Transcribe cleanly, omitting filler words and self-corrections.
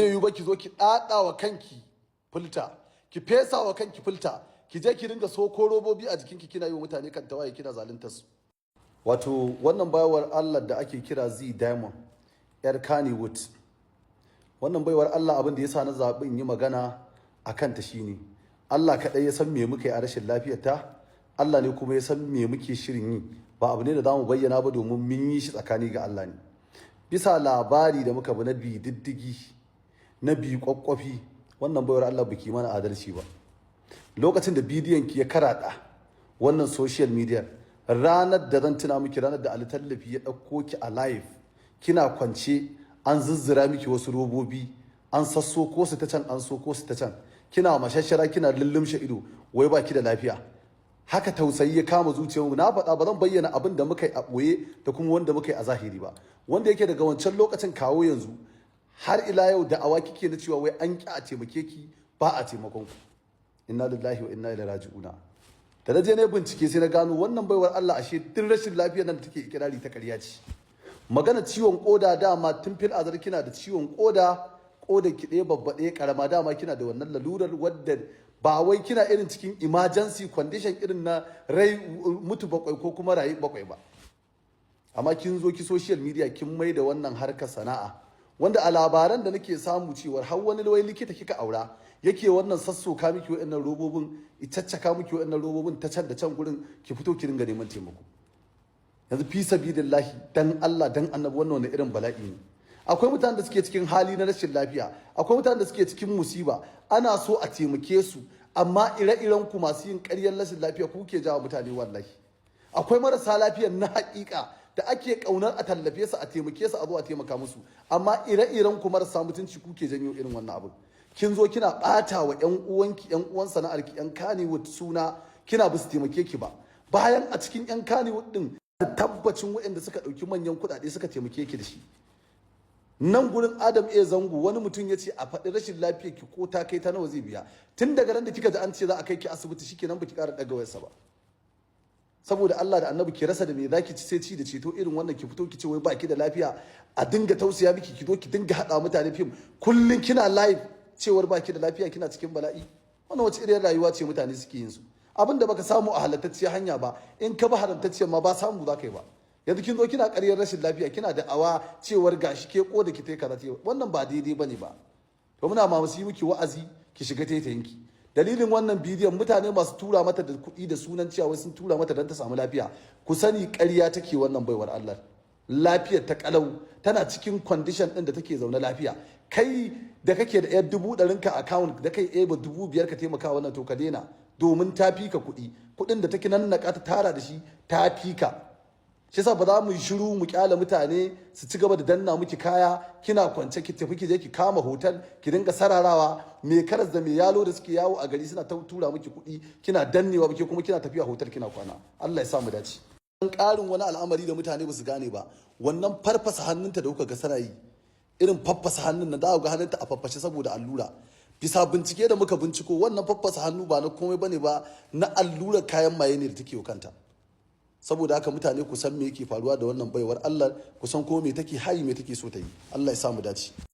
yi ba ki zo ki ɗaɗa wa kanki filta, ki fesa wa kanki filta, ki je ki dinga soko robobi a jikinki kina yi wa mutane kan tawaye kina zaluntar su. Wato wannan baiwar Allah da ake kira Z Diamond yar Kannywood, wannan baiwar Allah abin da yasa na zaɓi in yi magana a kanta shine Allah kaɗai ya san me muka yi a rashin lafiyarta, Allah ne kuma ya san me muke shirin yi, ba abu ne da za mu bayyana ba domin mun yi shi tsakani ga Allah ne. Bisa labari da muka bi na bi diddigi na bi kwakwafi, wannan baiwar Allah biki mana adalci ba. Lokacin da bidiyon ki ya karaɗa wannan social media, ranar da zan tuna miki ranar da Ali Tallafi ya ɗauko ki a live kina kwance an zuzzura miki wasu robobi an sassoko su ta can an soko su ta can, kina mashashara kina lullumshe ido wai baki da lafiya. Haka tausayi ya kama zuciyarmu. Na faɗa ba zan bayyana abin da muka yi a ɓoye da kuma wanda muka yi a zahiri ba, wanda yake daga wancan lokacin kawo yanzu har ila yau da'awa kike na cewa wai an ƙi a taimake ki, ba a taimakon ku. Inna lillahi wa inna ilaihi raji'una. Da na je ne bincike sai na gano wannan baiwar Allah ashe duk rashin lafiyar nan da take ikirari ta ƙarya ce. Magana ciwon koda dama tun fil azar kina da ciwon koda ki ɗaya babba ɗaya ƙarama, dama kina da wannan lalurar wadda ba wai kina irin cikin emergency condition irin na rai mutu bakwai ko kuma rayu bakwai ba. Amma kin zo ki social media kin mai da wannan harkar sana'a, wanda a labaran da nake samu cewar har wani wai likita kika aura yake wannan sassoka miki wa'annan robobin, icaccaka miki wa'annan robobin ta can da can gurin ki fito ki ringa neman taimako. Yanzu fi sabilillahi dan Allah dan Annabi wannan wani irin bala'i ne. Akwai mutanen da suke cikin hali na rashin lafiya, akwai mutanen da suke cikin musiba, ana so a taimake su, amma ire-iren ku masu yin ƙaryar rashin lafiya ku ke jawo mutane wallahi. Akwai marasa lafiyar na haƙiƙa da ake ƙaunar a tallafe su a taimake su a zo a taimaka musu, amma ire-iren ku marasa mutunci ku ke janyo irin wannan abin. Kin zo kina ɓata wa ƴan uwanki ƴan uwan sana'arki ƴan Kannywood suna, kina ba su taimake ki ba, bayan a cikin ƴan Kannywood din tabbacin waɗanda suka ɗauki manyan kuɗaɗe suka taimake ki da shi. Nan gurin Adam A Zango wani mutum ya ce a faɗi rashin lafiyar ki ko ta kai ta nawa zai biya. Tun daga ran da kika ji an ce za a kai ki asibiti shikenan baki ƙara ɗaga wayarsa ba. Saboda Allah da Annabi ki rasa da me zaki ci sai ci da ceto irin wannan, ki fito ki ce wai baki da lafiya a dinga tausaya miki, ki zo ki dinga haɗa mutane fim kullun kina live cewar baki da lafiya kina cikin bala'i. Wannan wace irin rayuwa ce mutane suke yin su? Abin da baka samu a halattacciyar hanya ba, in ka ba haramtacciyar ma ba samu za ka yi ba. Yanzu kin zo kina ƙaryar rashin lafiya, kina da awa cewar gashi ke koda ki tai kaza ce, wannan ba daidai bane ba. To muna ma musu yi miki wa'azi ki shiga taitayinki. Dalilin wannan bidiyon mutane masu tura mata da kuɗi da sunan cewa sun tura mata don ta samu lafiya, ku sani ƙarya take wannan baiwar Allah. Lafiyar ta kalau, tana cikin condition ɗin da take zaune lafiya. Kai da kake da yar 100,000 account da kai eba 5,000 ka taimaka wannan to ka daina, domin ta fika kuɗi, kuɗin da take nan ta tara da shi ta fika. Shi yasa ba za mu yi shiru mu kyala mutane su ci gaba da danna miki kaya, kina kwance ki tafi ki je ki kama hotel ki dinga sararawa, me karas da me yalo da suke yawo a gari suna tura miki kuɗi kina dannewa bake kuma kina tafiya hotel kina kwana. Allah ya sa mu dace. Dan ƙarin wani al'amari da mutane ba su gane ba, wannan farfasa hannunta da kuka ga sana yi, irin faffasa hannun nan za ku ga hannunta a faffashe saboda allura. Bisa bincike da muka binciko wannan faffasa hannu ba na komai bane ba, na allurar kayan maye ne da take kanta. Saboda haka mutane ku san me yake faruwa da wannan baiwar Allah, ku san ko me take hayi me take so ta yi. Allah ya sa mu dace.